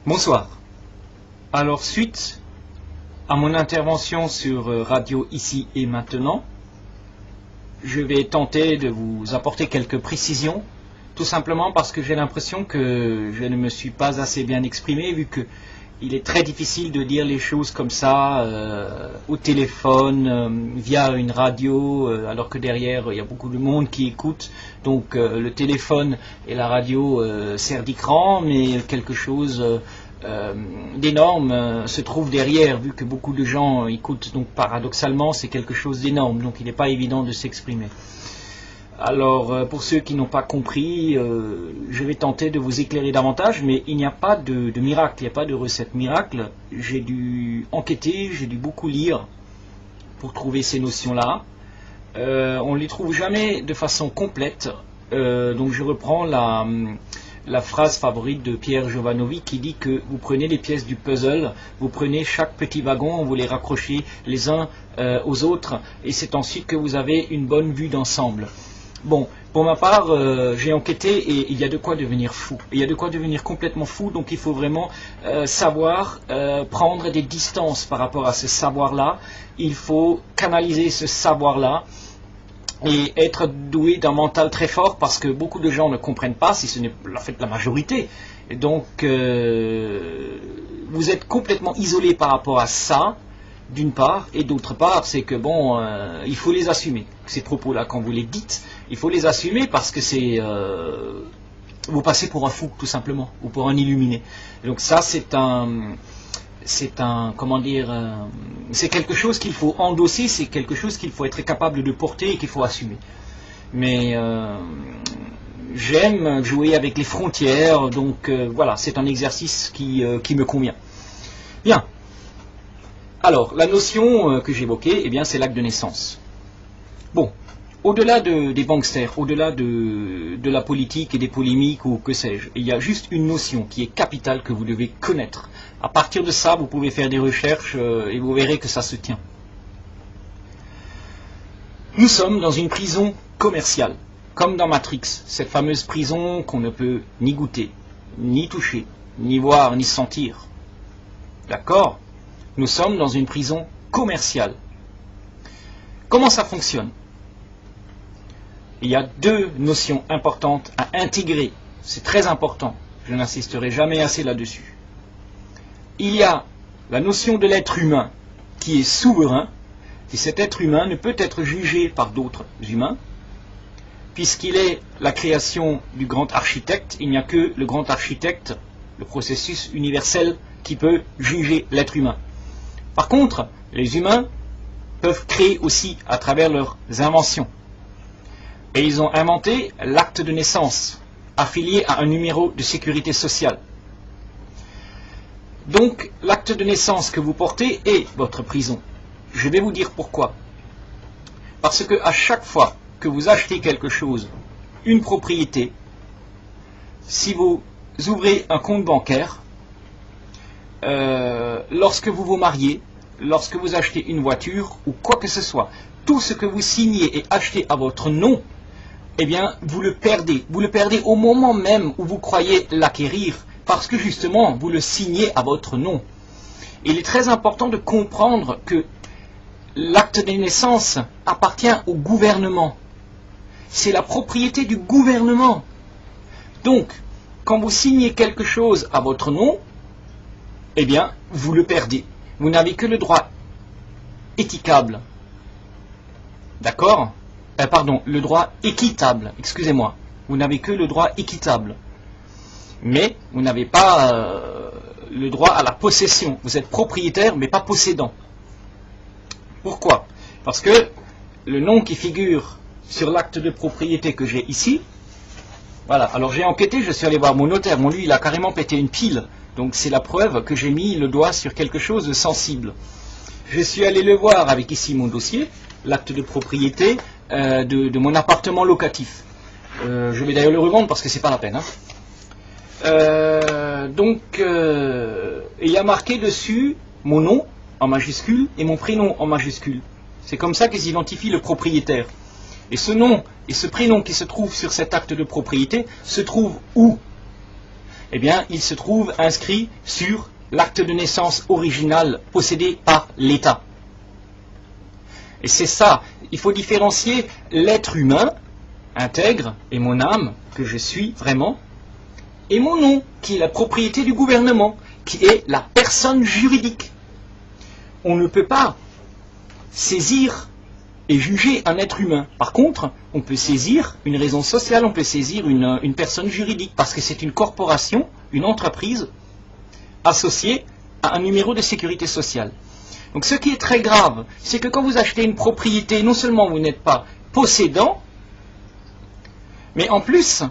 Bonsoir. Alors, suite à mon intervention sur Radio Ici et Maintenant, je vais tenter de vous apporter quelques précisions, tout simplement parce que j'ai l'impression que je ne me suis pas assez bien exprimé, vu que il est très difficile de dire les choses comme ça au téléphone, via une radio, alors que derrière il y a beaucoup de monde qui écoute. Donc le téléphone et la radio servent d'écran, mais quelque chose d'énorme se trouve derrière, vu que beaucoup de gens écoutent. Donc paradoxalement, c'est quelque chose d'énorme. Donc il n'est pas évident de s'exprimer. Alors, pour ceux qui n'ont pas compris, je vais tenter de vous éclairer davantage, mais il n'y a pas de miracle, il n'y a pas de recette miracle. J'ai dû enquêter, j'ai dû beaucoup lire pour trouver ces notions-là. On ne les trouve jamais de façon complète, donc je reprends la phrase favorite de Pierre Jovanovi qui dit que vous prenez les pièces du puzzle, vous prenez chaque petit wagon, vous les raccrochez les uns aux autres, et c'est ensuite que vous avez une bonne vue d'ensemble. Bon, pour ma part, j'ai enquêté et il y a de quoi devenir fou. Il y a de quoi devenir complètement fou, donc il faut vraiment savoir prendre des distances par rapport à ce savoir-là. Il faut canaliser ce savoir-là et être doué d'un mental très fort, parce que beaucoup de gens ne comprennent pas, si ce n'est en fait la majorité. Et donc, vous êtes complètement isolé par rapport à ça, d'une part, et d'autre part, c'est que bon, il faut les assumer. Ces propos-là, quand vous les dites, il faut les assumer parce que c'est vous passez pour un fou, tout simplement, ou pour un illuminé. Et donc ça, c'est comment dire, c'est quelque chose qu'il faut endosser, c'est quelque chose qu'il faut être capable de porter et qu'il faut assumer. Mais j'aime jouer avec les frontières, donc voilà, c'est un exercice qui me convient. Bien. Alors, la notion que j'évoquais, eh bien, c'est l'acte de naissance. Bon, au-delà des banksters, au-delà de la politique et des polémiques ou que sais-je, il y a juste une notion qui est capitale que vous devez connaître. À partir de ça, vous pouvez faire des recherches et vous verrez que ça se tient. Nous sommes dans une prison commerciale, comme dans Matrix, cette fameuse prison qu'on ne peut ni goûter, ni toucher, ni voir, ni sentir. D'accord ? Nous sommes dans une prison commerciale. Comment ça fonctionne ? Il y a deux notions importantes à intégrer. C'est très important. Je n'insisterai jamais assez là-dessus. Il y a la notion de l'être humain qui est souverain, et cet être humain ne peut être jugé par d'autres humains, puisqu'il est la création du grand architecte. Il n'y a que le grand architecte, le processus universel, qui peut juger l'être humain. Par contre, les humains peuvent créer aussi à travers leurs inventions. Et ils ont inventé l'acte de naissance, affilié à un numéro de sécurité sociale. Donc, l'acte de naissance que vous portez est votre prison. Je vais vous dire pourquoi. Parce que à chaque fois que vous achetez quelque chose, une propriété, si vous ouvrez un compte bancaire, lorsque vous vous mariez, lorsque vous achetez une voiture ou quoi que ce soit, tout ce que vous signez et achetez à votre nom, eh bien, vous le perdez. Vous le perdez au moment même où vous croyez l'acquérir, parce que justement, vous le signez à votre nom. Il est très important de comprendre que l'acte de naissance appartient au gouvernement. C'est la propriété du gouvernement. Donc, quand vous signez quelque chose à votre nom, eh bien, vous le perdez. Vous n'avez que le droit équitable. D'accord ? Pardon, le droit équitable, excusez-moi. Vous n'avez que le droit équitable. Mais vous n'avez pas le droit à la possession. Vous êtes propriétaire, mais pas possédant. Pourquoi ? Parce que le nom qui figure sur l'acte de propriété que j'ai ici, voilà, alors j'ai enquêté, je suis allé voir mon notaire. Lui, il a carrément pété une pile. Donc c'est la preuve que j'ai mis le doigt sur quelque chose de sensible. Je suis allé le voir avec ici mon dossier, l'acte de propriété de mon appartement locatif. Je vais d'ailleurs le revendre parce que c'est pas la peine. Il y a marqué dessus mon nom en majuscule et mon prénom en majuscule. C'est comme ça qu'ils identifient le propriétaire. Et ce nom et ce prénom qui se trouvent sur cet acte de propriété se trouvent où ? eh bien, il se trouve inscrit sur l'acte de naissance original possédé par l'État. Et c'est ça, il faut différencier l'être humain intègre et mon âme, que je suis vraiment, et mon nom, qui est la propriété du gouvernement, qui est la personne juridique. On ne peut pas saisir et juger un être humain. Par contre, on peut saisir une raison sociale, on peut saisir une personne juridique, parce que c'est une corporation, une entreprise, associée à un numéro de sécurité sociale. Donc ce qui est très grave, c'est que quand vous achetez une propriété, non seulement vous n'êtes pas possédant, mais en plus,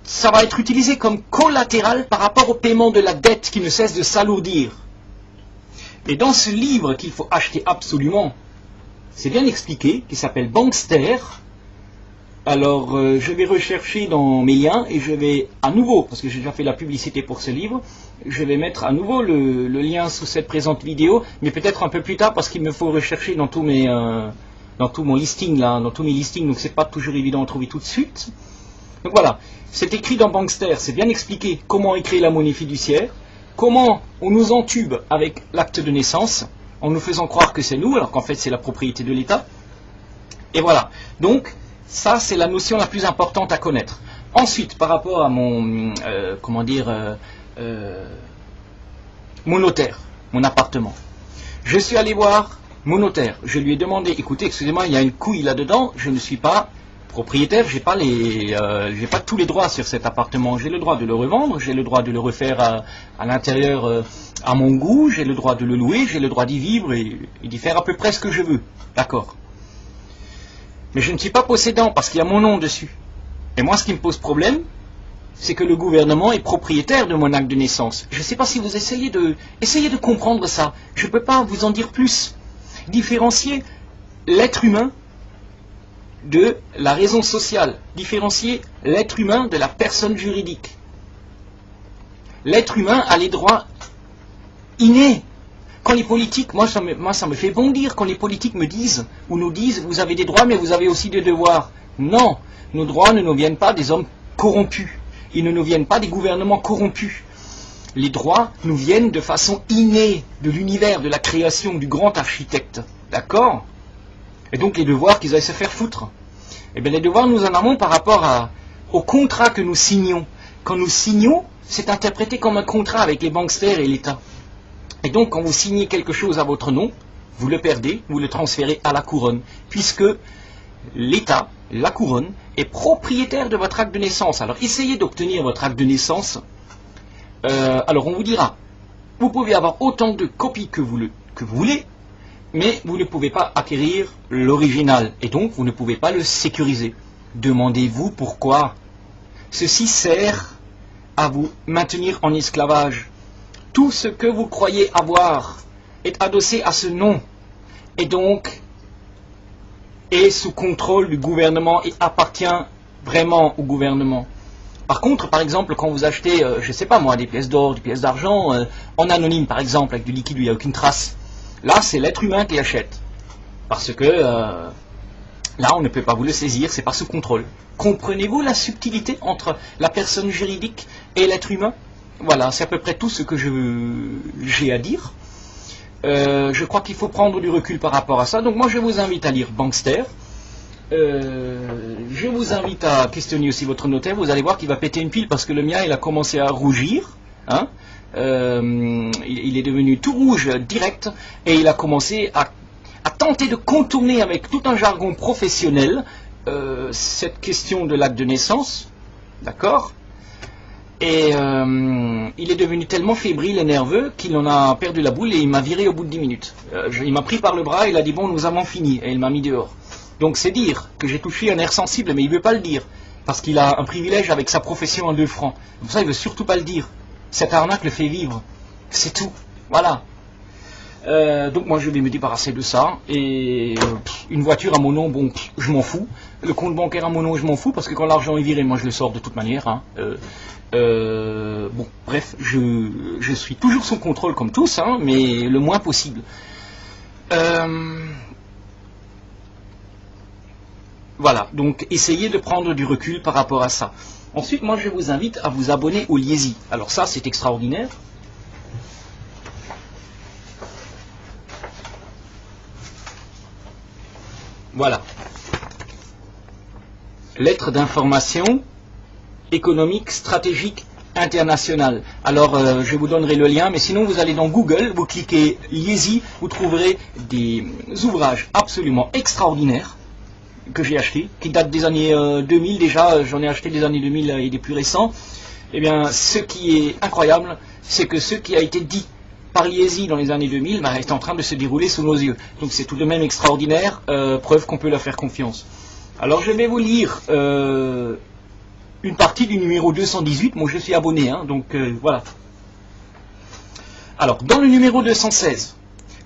ça va être utilisé comme collatéral par rapport au paiement de la dette qui ne cesse de s'alourdir. Et dans ce livre qu'il faut acheter absolument, c'est bien expliqué, qui s'appelle Bankster. Alors, je vais rechercher dans mes liens et je vais à nouveau, parce que j'ai déjà fait la publicité pour ce livre, je vais mettre à nouveau le lien sous cette présente vidéo, mais peut-être un peu plus tard parce qu'il me faut rechercher dans tous mes, dans tout mon listing là, dans tous mes listings, donc c'est pas toujours évident de trouver tout de suite. Donc voilà, c'est écrit dans Bankster, c'est bien expliqué comment est créée la monnaie fiduciaire, comment on nous entube avec l'acte de naissance, en nous faisant croire que c'est nous, alors qu'en fait c'est la propriété de l'État. Et voilà, donc ça c'est la notion la plus importante à connaître. Ensuite, par rapport à mon, mon notaire, mon appartement, je suis allé voir mon notaire, je lui ai demandé, écoutez, excusez-moi, il y a une couille là-dedans, je ne suis pas propriétaire, j'ai pas tous les droits sur cet appartement, j'ai le droit de le revendre, j'ai le droit de le refaire à l'intérieur à mon goût, j'ai le droit de le louer, j'ai le droit d'y vivre et d'y faire à peu près ce que je veux, d'accord. Mais je ne suis pas possédant parce qu'il y a mon nom dessus. Et moi ce qui me pose problème, c'est que le gouvernement est propriétaire de mon acte de naissance. Je ne sais pas si vous essayez de comprendre ça, je ne peux pas vous en dire plus. Différencier l'être humain de la raison sociale, différencier l'être humain de la personne juridique. L'être humain a les droits innés. Quand les politiques, moi ça me fait bondir quand les politiques me disent, ou nous disent, vous avez des droits mais vous avez aussi des devoirs. Non, nos droits ne nous viennent pas des hommes corrompus, ils ne nous viennent pas des gouvernements corrompus. Les droits nous viennent de façon innée, de l'univers, de la création, du grand architecte. D'accord ? Et donc les devoirs qu'ils aillent se faire foutre. Eh bien les devoirs nous en avons par rapport au contrat que nous signons. Quand nous signons, c'est interprété comme un contrat avec les banksters et l'État. Et donc quand vous signez quelque chose à votre nom, vous le perdez, vous le transférez à la couronne, puisque l'État, la couronne, est propriétaire de votre acte de naissance. Alors essayez d'obtenir votre acte de naissance. Alors on vous dira, vous pouvez avoir autant de copies que vous voulez, mais vous ne pouvez pas acquérir l'original, et donc vous ne pouvez pas le sécuriser. Demandez-vous pourquoi. Ceci sert à vous maintenir en esclavage. Tout ce que vous croyez avoir est adossé à ce nom, et donc est sous contrôle du gouvernement et appartient vraiment au gouvernement. Par contre, par exemple, quand vous achetez, je ne sais pas moi, des pièces d'or, des pièces d'argent, en anonyme par exemple, avec du liquide où il n'y a aucune trace, là c'est l'être humain qui achète. Parce que là on ne peut pas vous le saisir, c'est pas sous contrôle. Comprenez-vous la subtilité entre la personne juridique et l'être humain? Voilà, c'est à peu près tout ce que j'ai à dire. Je crois qu'il faut prendre du recul par rapport à ça. Donc moi je vous invite à lire Bankster. Je vous invite à questionner aussi votre notaire. Vous allez voir qu'il va péter une pile parce que le mien il a commencé à rougir. Hein, il est devenu tout rouge direct et il a commencé à tenter de contourner avec tout un jargon professionnel cette question de l'acte de naissance. D'accord? Et il est devenu tellement fébrile et nerveux qu'il en a perdu la boule et il m'a viré au bout de 10 minutes. Il m'a pris par le bras, il a dit bon nous avons fini et il m'a mis dehors. Donc c'est dire que j'ai touché un nerf sensible mais il ne veut pas le dire parce qu'il a un privilège avec sa profession en 2 francs. Pour ça il ne veut surtout pas le dire. Cette arnaque le fait vivre. C'est tout. Voilà. Donc moi je vais me débarrasser de ça et une voiture à mon nom, bon, je m'en fous. Le compte bancaire à mon nom, je m'en fous parce que quand l'argent est viré, moi je le sors de toute manière. Hein. Bon, bref, je suis toujours sous contrôle comme tous, hein, mais le moins possible. Voilà, donc essayez de prendre du recul par rapport à ça. Ensuite, moi, je vous invite à vous abonner au Liezi. Alors ça, c'est extraordinaire. Voilà. Lettre d'information économique, stratégique, internationale. Alors, je vous donnerai le lien, mais sinon, vous allez dans Google, vous cliquez Liezi, vous trouverez des ouvrages absolument extraordinaires que j'ai achetés, qui datent des années 2000 déjà, j'en ai acheté des années 2000 et des plus récents. Eh bien, ce qui est incroyable, c'est que ce qui a été dit par Liezi dans les années 2000 est en train de se dérouler sous nos yeux. Donc c'est tout de même extraordinaire, preuve qu'on peut leur faire confiance. Alors je vais vous lire une partie du numéro 218, moi je suis abonné, hein, donc voilà. Alors, dans le numéro 216,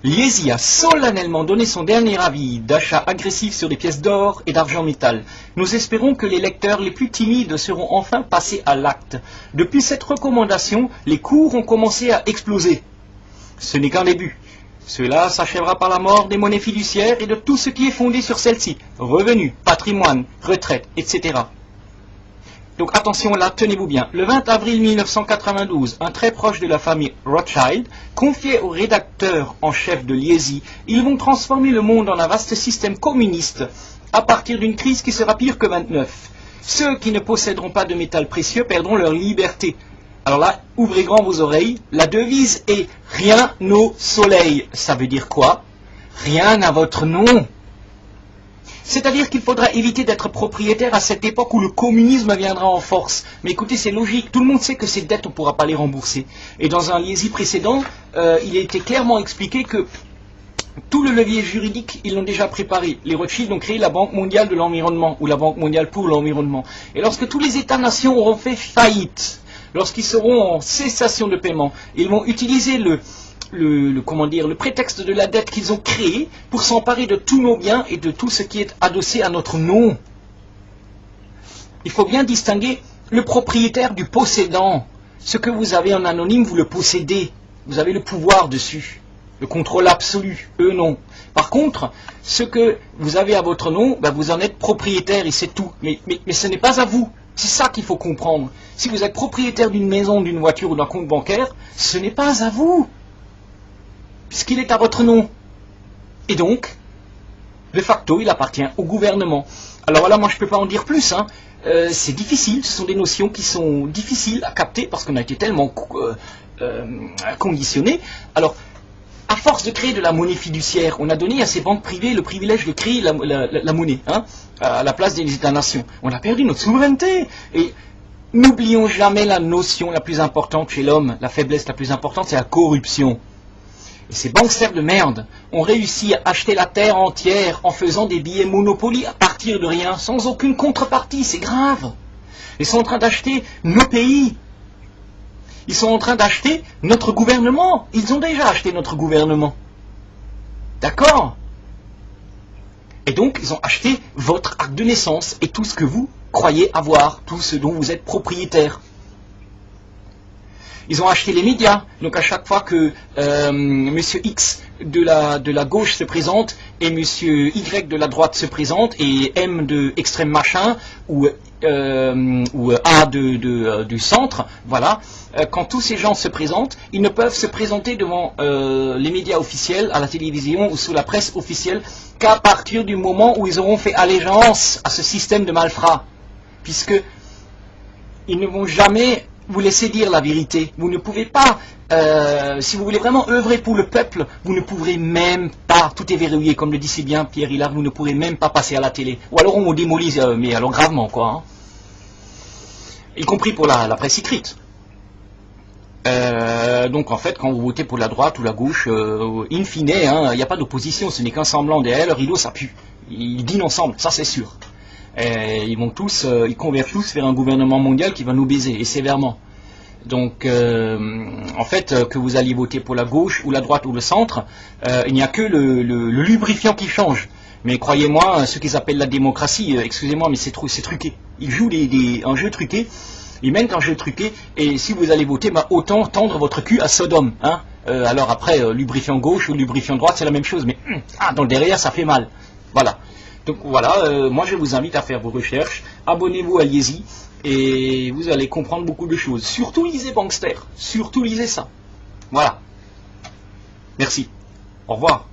Liezi a solennellement donné son dernier avis d'achat agressif sur des pièces d'or et d'argent métal. Nous espérons que les lecteurs les plus timides seront enfin passés à l'acte. Depuis cette recommandation, les cours ont commencé à exploser. Ce n'est qu'un début. Cela s'achèvera par la mort des monnaies fiduciaires et de tout ce qui est fondé sur celles-ci. Revenus, patrimoine, retraite, etc. Donc attention là, tenez-vous bien. Le 20 avril 1992, un très proche de la famille Rothschild confiait au rédacteur en chef de Liezi: ils vont transformer le monde en un vaste système communiste à partir d'une crise qui sera pire que 29. Ceux qui ne posséderont pas de métal précieux perdront leur liberté. Alors là, ouvrez grand vos oreilles. La devise est « rien au soleil ». Ça veut dire quoi? Rien à votre nom. C'est-à-dire qu'il faudra éviter d'être propriétaire à cette époque où le communisme viendra en force. Mais écoutez, c'est logique, tout le monde sait que ces dettes, on ne pourra pas les rembourser. Et dans un Liezi précédent, il a été clairement expliqué que tout le levier juridique, ils l'ont déjà préparé. Les Rothschild ont créé la Banque mondiale de l'environnement, ou la Banque mondiale pour l'environnement. Et lorsque tous les États-nations auront fait faillite, lorsqu'ils seront en cessation de paiement, ils vont utiliser le prétexte de la dette qu'ils ont créée pour s'emparer de tous nos biens et de tout ce qui est adossé à notre nom. Il faut bien distinguer le propriétaire du possédant. Ce que vous avez en anonyme, vous le possédez. Vous avez le pouvoir dessus, le contrôle absolu. Eux, non. Par contre, ce que vous avez à votre nom, ben, vous en êtes propriétaire et c'est tout. Mais ce n'est pas à vous. C'est ça qu'il faut comprendre. Si vous êtes propriétaire d'une maison, d'une voiture ou d'un compte bancaire, ce n'est pas à vous, puisqu'il est à votre nom. Et donc, de facto, il appartient au gouvernement. Alors voilà, moi je ne peux pas en dire plus. Hein. C'est difficile, ce sont des notions qui sont difficiles à capter parce qu'on a été tellement conditionné. Alors, à force de créer de la monnaie fiduciaire, on a donné à ces banques privées le privilège de créer la monnaie, hein, à la place des États-nations. On a perdu notre souveraineté. Et n'oublions jamais la notion la plus importante chez l'homme, la faiblesse la plus importante, c'est la corruption. Et ces banksters de merde ont réussi à acheter la terre entière en faisant des billets Monopoly à partir de rien, sans aucune contrepartie, c'est grave. Ils sont en train d'acheter nos pays. Ils sont en train d'acheter notre gouvernement. Ils ont déjà acheté notre gouvernement. D'accord? Et donc, ils ont acheté votre acte de naissance et tout ce que vous croyez avoir, tout ce dont vous êtes propriétaire. Ils ont acheté les médias. Donc à chaque fois que Monsieur X de la gauche se présente et Monsieur Y de la droite se présente et M de extrême machin ou A du centre, voilà, quand tous ces gens se présentent, ils ne peuvent se présenter devant les médias officiels, à la télévision ou sous la presse officielle qu'à partir du moment où ils auront fait allégeance à ce système de malfrats. Puisque ils ne vont jamais vous laisser dire la vérité. Vous ne pouvez pas, si vous voulez vraiment œuvrer pour le peuple, vous ne pourrez même pas, tout est verrouillé, comme le dit si bien Pierre Hillard, vous ne pourrez même pas passer à la télé. Ou alors on vous démolit, mais alors gravement, quoi. Hein. Y compris pour la presse écrite. Donc en fait, quand vous votez pour la droite ou la gauche, in fine, il n'y a pas d'opposition, ce n'est qu'un semblant. Derrière le rideau, ça pue. Ils dînent ensemble, ça c'est sûr. Et ils vont tous, ils convergent tous vers un gouvernement mondial qui va nous baiser, et sévèrement. Donc, en fait, que vous alliez voter pour la gauche ou la droite ou le centre, il n'y a que le lubrifiant qui change. Mais croyez-moi, ce qu'ils appellent la démocratie, excusez-moi, mais c'est truqué. Ils jouent un jeu truqué, ils mènent un jeu truqué, et si vous allez voter, bah, autant tendre votre cul à Sodome. Hein. Alors après, lubrifiant gauche ou lubrifiant droite, c'est la même chose, mais dans le derrière, ça fait mal. Voilà. Donc voilà, moi je vous invite à faire vos recherches, abonnez-vous à Liezi, et vous allez comprendre beaucoup de choses. Surtout lisez Bankster, surtout lisez ça. Voilà. Merci. Au revoir.